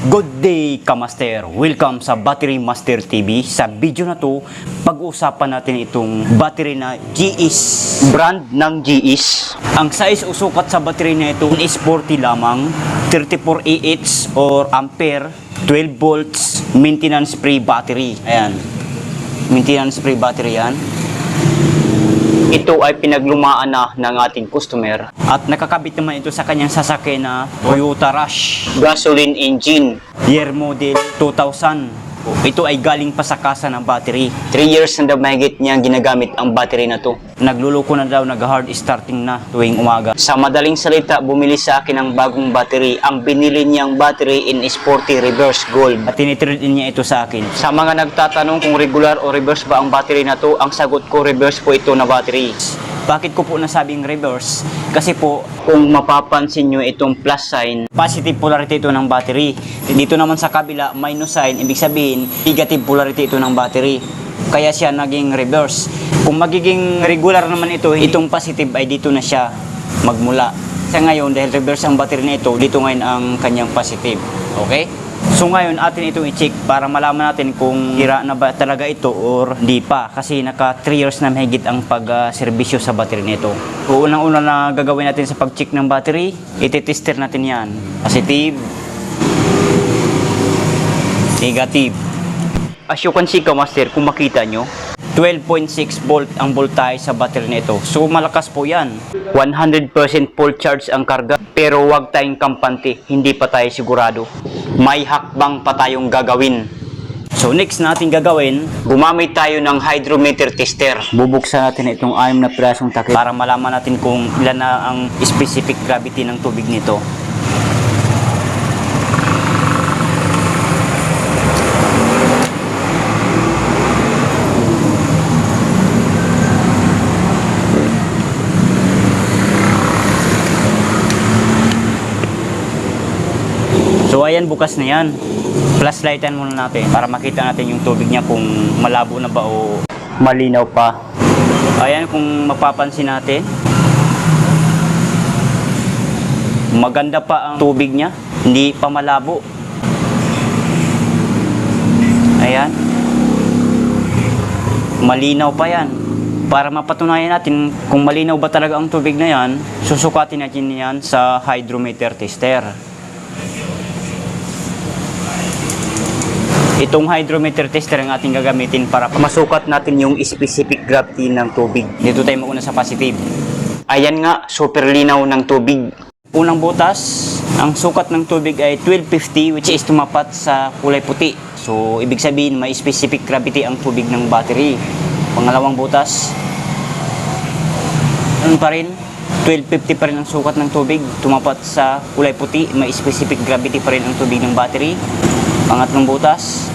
Good day, Kamaster! Welcome sa Battery Master TV. Sa video na to, pag-uusapan natin itong battery na GS. Brand ng GS. Ang size o sukat sa battery na ito is 40 lamang, 34 AH or ampere, 12 volts, maintenance free battery. Ayan. Maintenance free battery yan. Ito ay pinaglumaan na ng ating customer at nakakabit naman ito sa kanyang sasakyan na Toyota Rush gasoline engine, year model 2000. Ito ay galing pa sa kasa ng battery. 3 years na daw mahigit niya ginagamit ang battery na to. Nagluluko na daw, nag-hard starting na tuwing umaga. Sa madaling salita, bumili sa akin ng bagong battery. Ang binili niyang battery in sporty reverse gold. At tinitrade niya ito sa akin. Sa mga nagtatanong kung regular o reverse ba ang battery na to, ang sagot ko, reverse po ito na battery. Bakit ko po nasabing reverse? Kasi po, kung mapapansin nyo itong plus sign, positive polarity ito ng battery. Dito naman sa kabila, minus sign, ibig sabihin, negative polarity ito ng battery. Kaya siya naging reverse. Kung magiging regular naman ito, itong positive ay dito na siya magmula. Sa ngayon, dahil reverse ang battery na ito, dito ngayon ang kanyang positive. Okay? So ngayon, atin itong i-check para malaman natin kung hira na ba talaga ito or di pa. Kasi naka 3 years na mahigit ang pag-serbisyo sa battery nito. So unang-una na gagawin natin sa pag-check ng battery, iti-tester natin yan. Positive, negative. As you can see, Kamaster, kung makita nyo, 12.6 volt ang voltage sa battery nito. So malakas po yan. 100% full charge ang karga. Pero wag tayong kampante, hindi pa tayo sigurado. May hakbang pa tayong gagawin. So next natin gagawin, gumamit tayo ng hydrometer tester. Bubuksan natin itong 6 na pirasong takip para malaman natin kung ilan na ang specific gravity ng tubig nito. So ayan, bukas na yan. Flashlightan muna natin para makita natin yung tubig niya kung malabo na ba o malinaw pa. Ayan, kung mapapansin natin, maganda pa ang tubig niya, hindi pa malabo. Ayan, malinaw pa yan. Para mapatunayan natin kung malinaw ba talaga ang tubig na yan, susukatin natin yan sa hydrometer tester. Itong hydrometer tester ang ating gagamitin para masukat natin yung specific gravity ng tubig. Dito tayo mauna sa positive. Ayan nga, super linaw ng tubig. Unang butas, ang sukat ng tubig ay 1250, which is tumapat sa kulay puti. So, ibig sabihin may specific gravity ang tubig ng battery. Pangalawang butas, ano pa rin? 1250 pa rin ang sukat ng tubig. Tumapat sa kulay puti, may specific gravity pa rin ang tubig ng battery. Pangatlong butas,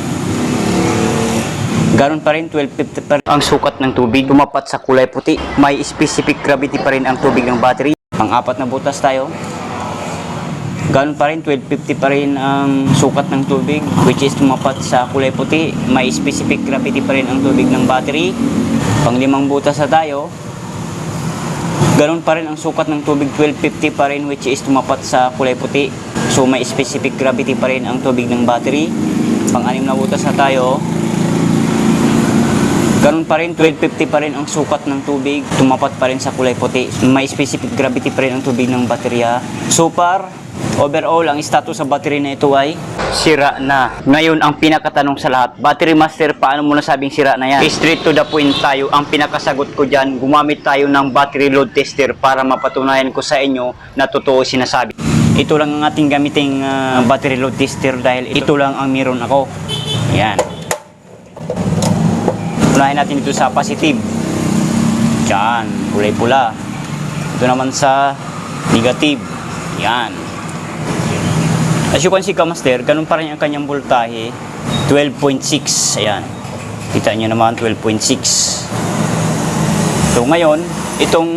ganoon pa rin, 1250 pa rin ang sukat ng tubig. Tumapat sa kulay puti, may specific gravity pa rin ang tubig ng battery. Pang-apat na butas tayo, ganoon pa rin, 1250 pa rin ang sukat ng tubig, which is tumapat sa kulay puti, may specific gravity pa rin ang tubig ng battery. Pang-limang butas na tayo, ganoon pa rin ang sukat ng tubig, 1250 pa rin, which is tumapat sa kulay puti. So may specific gravity pa rin ang tubig ng battery. Pang-anim na butas na tayo, ganoon pa rin, 1250 pa rin ang sukat ng tubig, tumapat pa rin sa kulay puti. May specific gravity pa rin ang tubig ng baterya. So far, overall, ang status sa battery na ito ay sira na. Ngayon, ang pinakatanong sa lahat, Battery Master, paano mo nasabing sira na yan? Straight to the point tayo. Ang pinakasagot ko dyan, gumamit tayo ng battery load tester para mapatunayan ko sa inyo na totoo sinasabi. Ito lang ang ating gamiting battery load tester dahil ito lang ang meron ako. Yan. Unahin natin ito sa positive. Yan, kulay pula. Ito naman sa negative. Yan. As you can see, Kamaster, ganun pa rin ang kanyang voltahe. 12.6. Ayan. Kita nyo naman, 12.6. So ngayon, itong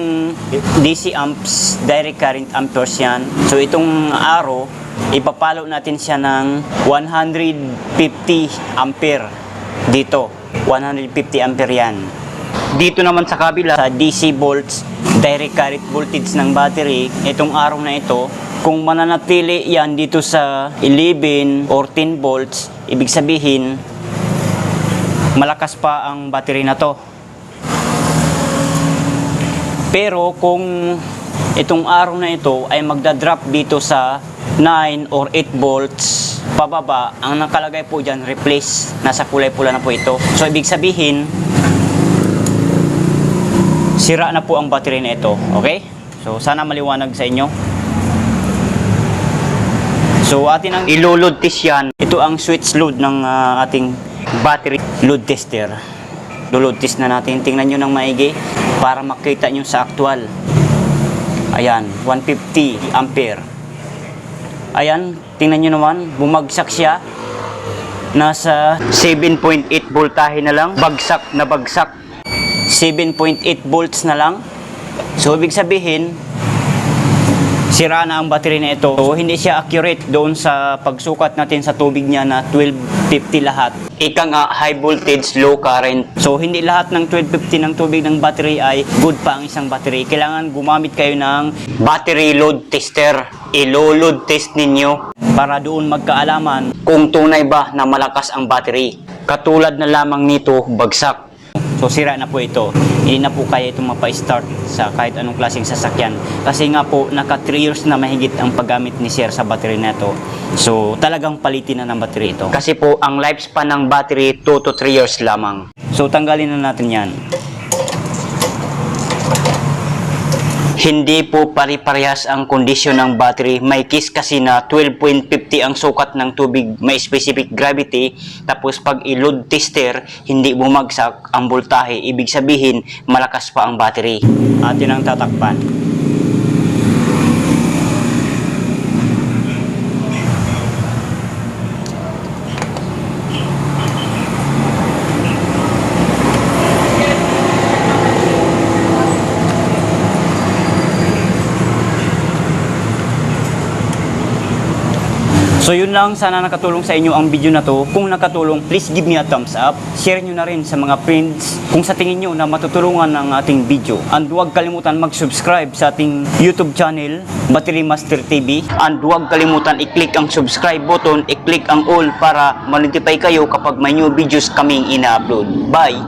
DC amps, direct current amperes yan. So itong arrow, ipapalo natin siya ng 150 ampere dito. 150 ampere yan. Dito naman sa kabila, sa DC volts, direct current voltage ng battery, itong arrow na ito, Kung mananatili yan dito sa 11 or 10 volts, ibig sabihin, malakas pa ang battery na to. Pero kung itong araw na ito ay magdadrop dito sa 9 or 8 volts pababa, ang nakalagay po dyan, replace. Nasa kulay pula na po ito. So, ibig sabihin, sira na po ang battery na ito. Okay? So, sana maliwanag sa inyo. So, atin ang ilo-load test yan. Ito ang switch load ng ating battery load tester. Load test na natin. Tingnan nyo ng maigi para makita nyo sa actual. Ayan, 150 ampere. Ayan, tingnan nyo naman, bumagsak siya. Nasa 7.8 voltahe na lang. Bagsak na bagsak. 7.8 volts na lang. So, ibig sabihin, sira na ang battery na ito. So, hindi siya accurate doon sa pagsukat natin sa tubig niya na 1250 lahat. Ika nga, high voltage, low current. So, hindi lahat ng 1250 ng tubig ng battery ay good pa ang isang battery. Kailangan gumamit kayo ng battery load tester. I-load test ninyo para doon magkaalaman kung tunay ba na malakas ang battery. Katulad na lamang nito, bagsak. So, sira na po ito. Hindi na po kaya itong mapa-start sa kahit anong klaseng sasakyan. Kasi nga po, naka 3 years na mahigit ang paggamit ni Sir sa battery na ito. So, talagang palitin na ng battery ito. Kasi po, ang lifespan ng battery, 2 to 3 years lamang. So, tanggalin na natin yan. Hindi po pare-parehas ang kondisyon ng battery. May case kasi na 12.50 ang sukat ng tubig, may specific gravity. Tapos pag i-load tester, hindi bumagsak ang voltahe. Ibig sabihin, malakas pa ang battery. Atin ang tatakpan. So yun lang, sana nakatulong sa inyo ang video na to. Kung nakatulong, please give me a thumbs up. Share nyo na rin sa mga friends kung sa tingin nyo na matutulungan ng ating video. And huwag kalimutan mag-subscribe sa ating YouTube channel, Battery Master TV. And huwag kalimutan i-click ang subscribe button, i-click ang all para ma-notify kayo kapag may new videos kaming ina-upload. Bye!